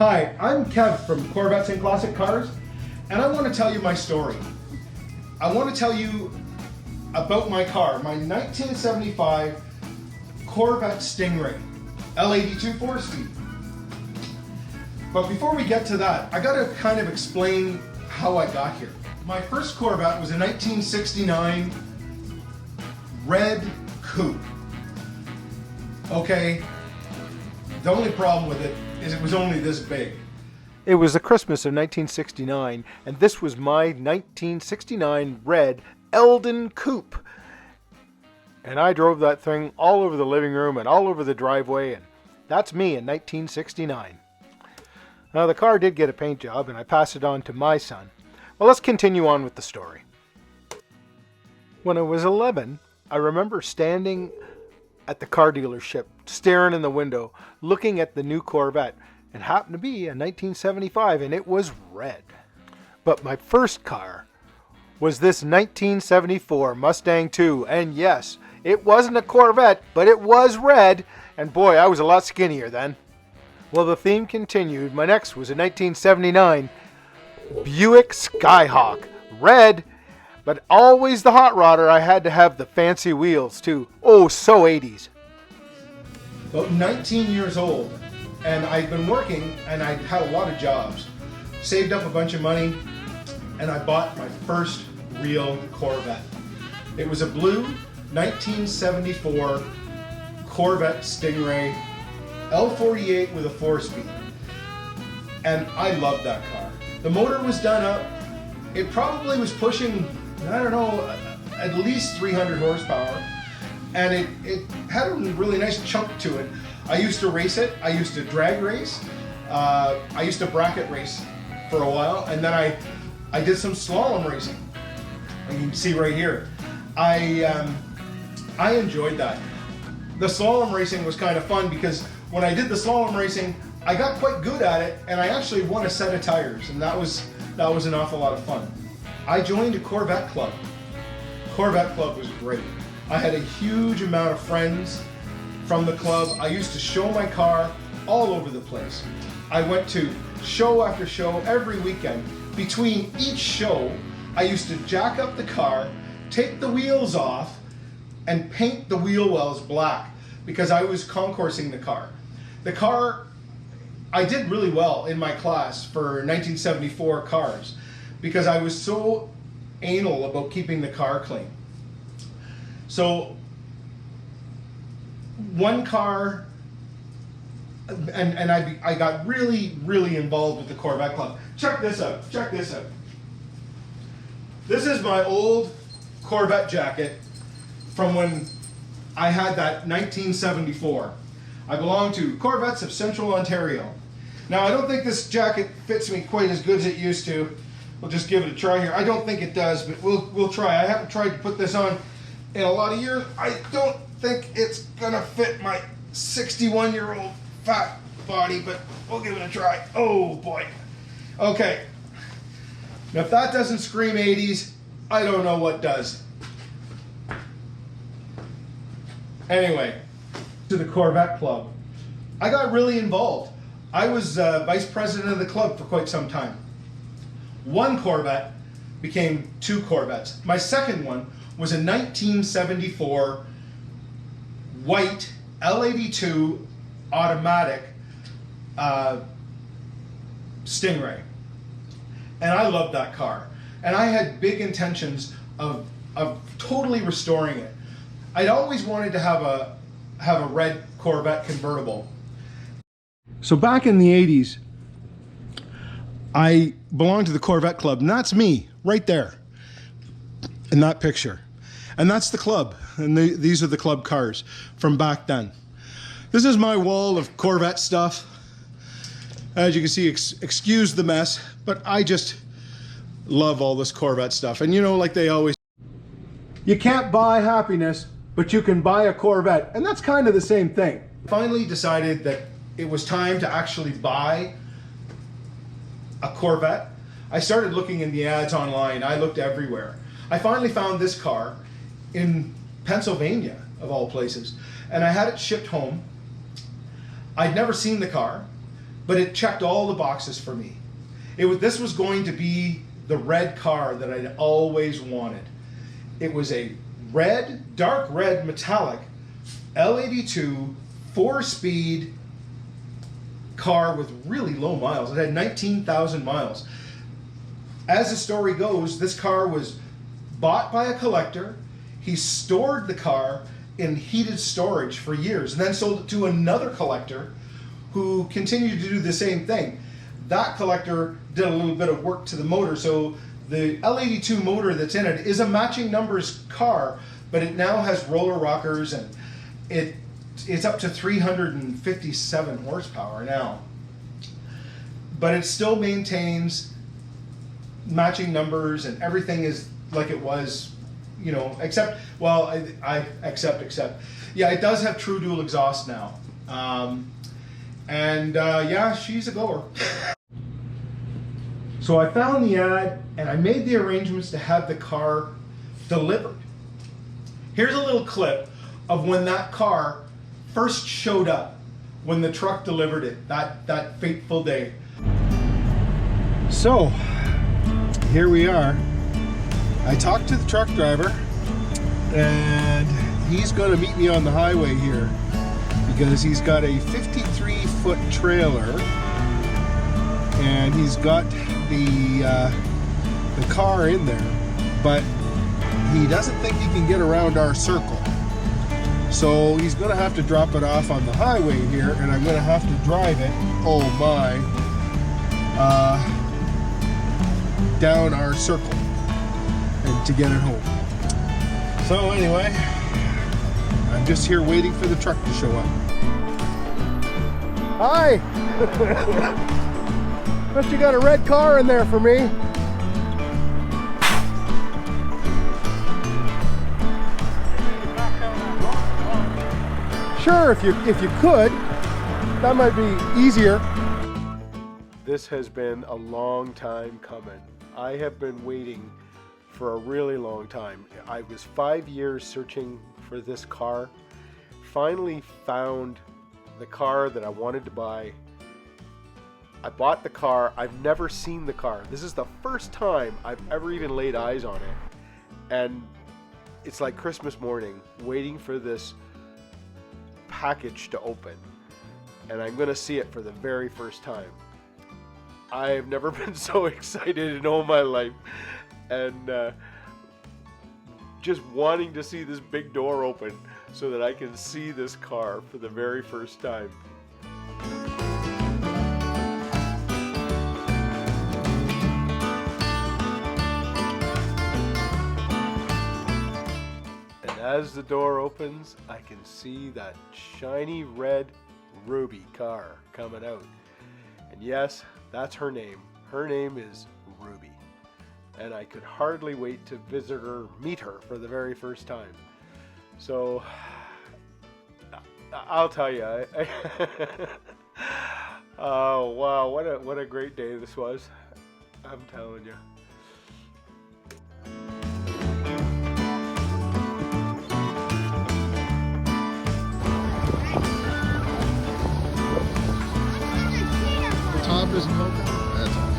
Hi, I'm Kev from Corvettes and Classic Cars, and I want to tell you my story. I want to tell you about my car, my 1975 Corvette Stingray L82 4-speed. But before we get to that, I got to kind of explain how I got here. My first Corvette was a 1969 red coupe. Okay, the only problem with it is it was only this big. It was the Christmas of 1969, and this was my 1969 red Eldon coupe. And I drove that thing all over the living room and all over the driveway, and that's me in 1969. Now, the car did get a paint job, and I passed it on to my son. Well, let's continue on with the story. When I was 11, I remember standing at the car dealership, staring in the window, looking at the new Corvette. It happened to be a 1975, and it was red. But my first car was this 1974 Mustang II, and yes, it wasn't a Corvette, but it was red, and boy, I was a lot skinnier then. Well, the theme continued. My next was a 1979 Buick Skyhawk, red, but always the hot rodder. I had to have the fancy wheels too. Oh, so 80s. About 19 years old, and I'd been working, and I'd had a lot of jobs. Saved up a bunch of money, and I bought my first real Corvette. It was a blue 1974 Corvette Stingray L48 with a 4-speed. And I loved that car. The motor was done up. It probably was pushing, I don't know, at least 300 horsepower. And it had a really nice chunk to it. I used to race it. I used to drag race. I used to bracket race for a while. And then I did some slalom racing. You can see right here. I enjoyed that. The slalom racing was kind of fun because when I did the slalom racing, I got quite good at it, and I actually won a set of tires, and that was an awful lot of fun. I joined a Corvette Club. Corvette Club was great. I had a huge amount of friends from the club. I used to show my car all over the place. I went to show after show every weekend. Between each show, I used to jack up the car, take the wheels off, and paint the wheel wells black because I was concoursing the car. The car, I did really well in my class for 1974 cars because I was so anal about keeping the car clean. So one car, and I got really, really involved with the Corvette Club. Check this out, check this out. This is my old Corvette jacket from when I had that 1974. I belong to Corvettes of Central Ontario. Now, I don't think this jacket fits me quite as good as it used to. We'll just give it a try here. I don't think it does, but we'll try. I haven't tried to put this on in a lot of years. I don't think it's gonna fit my 61-year-old fat body, but we'll give it a try. Oh boy. Okay. Now, if that doesn't scream 80s, I don't know what does. Anyway, to the Corvette Club. I got really involved. I was vice president of the club for quite some time. One Corvette became two Corvettes. My second one was a 1974 white L82 automatic Stingray. And I loved that car. And I had big intentions of totally restoring it. I'd always wanted to have a red Corvette convertible. So back in the 80s, I belonged to the Corvette Club, and that's me right there in that picture. And that's the club, and these are the club cars from back then. This is my wall of Corvette stuff. As you can see, excuse the mess, but I just love all this Corvette stuff. And you know, like they always, you can't buy happiness, but you can buy a Corvette, and that's kind of the same thing. Finally decided that it was time to actually buy a Corvette. I started looking in the ads online. I looked everywhere. I finally found this car in Pennsylvania, of all places, and I had it shipped home. I'd never seen the car. but it checked all the boxes for me. This was going to be the red car that I'd always wanted. It was a dark red metallic L82 4-speed car with really low miles. It had 19,000 miles. As the story goes, this car was bought by a collector. He stored the car in heated storage for years and then sold it to another collector who continued to do the same thing. That collector did a little bit of work to the motor, so the L82 motor that's in it is a matching numbers car, but it now has roller rockers and it's up to 357 horsepower now. But it still maintains matching numbers and everything is like it was, you know, except, well, except. Yeah, it does have true dual exhaust now. Yeah, she's a goer. So I found the ad and I made the arrangements to have the car delivered. Here's a little clip of when that car first showed up, when the truck delivered it, that fateful day. So, here we are. I talked to the truck driver and he's going to meet me on the highway here because he's got a 53-foot trailer and he's got the car in there, but he doesn't think he can get around our circle. So he's going to have to drop it off on the highway here and I'm going to have to drive it, oh my, down our circle and to get it home. So anyway, I'm just here waiting for the truck to show up. Hi! Bet you got a red car in there for me. Sure, if you could, that might be easier. This has been a long time coming. I have been waiting for a really long time. I was 5 years searching for this car. Finally found the car that I wanted to buy. I bought the car. I've never seen the car. This is the first time I've ever even laid eyes on it. And it's like Christmas morning, waiting for this package to open. And I'm gonna see it for the very first time. I've never been so excited in all my life. And just wanting to see this big door open so that I can see this car for the very first time. As the door opens, I can see that shiny red ruby car coming out. And yes, that's her name. Her name is Ruby. And I could hardly wait to visit her, meet her for the very first time. So, I'll tell you, oh wow, what a great day this was. I'm telling you. Top isn't open. That's all.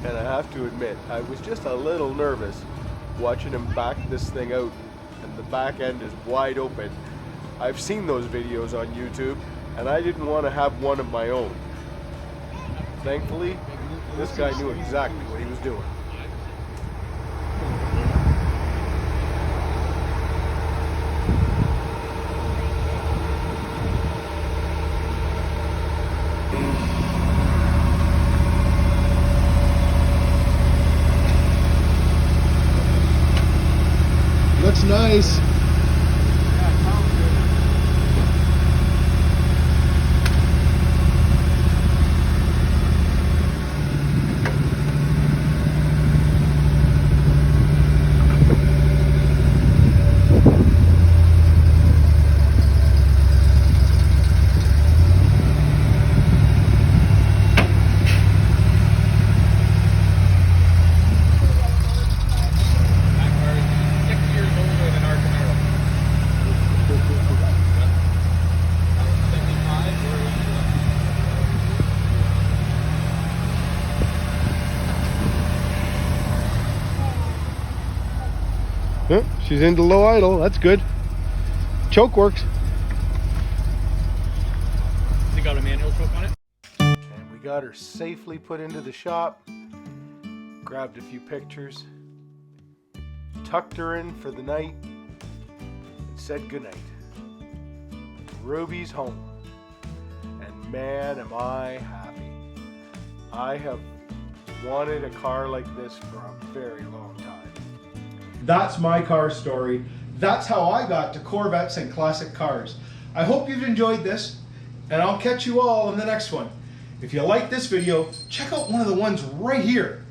And I have to admit, I was just a little nervous watching him back this thing out, and the back end is wide open. I've seen those videos on YouTube, and I didn't want to have one of my own. Thankfully, this guy knew exactly what he was doing. Looks nice. That car is 6 years older than our car. She's into low idle. That's good. Choke works. Has it got a manual choke on it? And we got her safely put into the shop. Grabbed a few pictures. Tucked her in for the night. And said goodnight. Ruby's home. And man, am I happy. I have wanted a car like this for a very long time. That's my car story. That's how I got to Corvettes and Classic Cars. I hope you've enjoyed this, and I'll catch you all in the next one. If you like this video, check out one of the ones right here.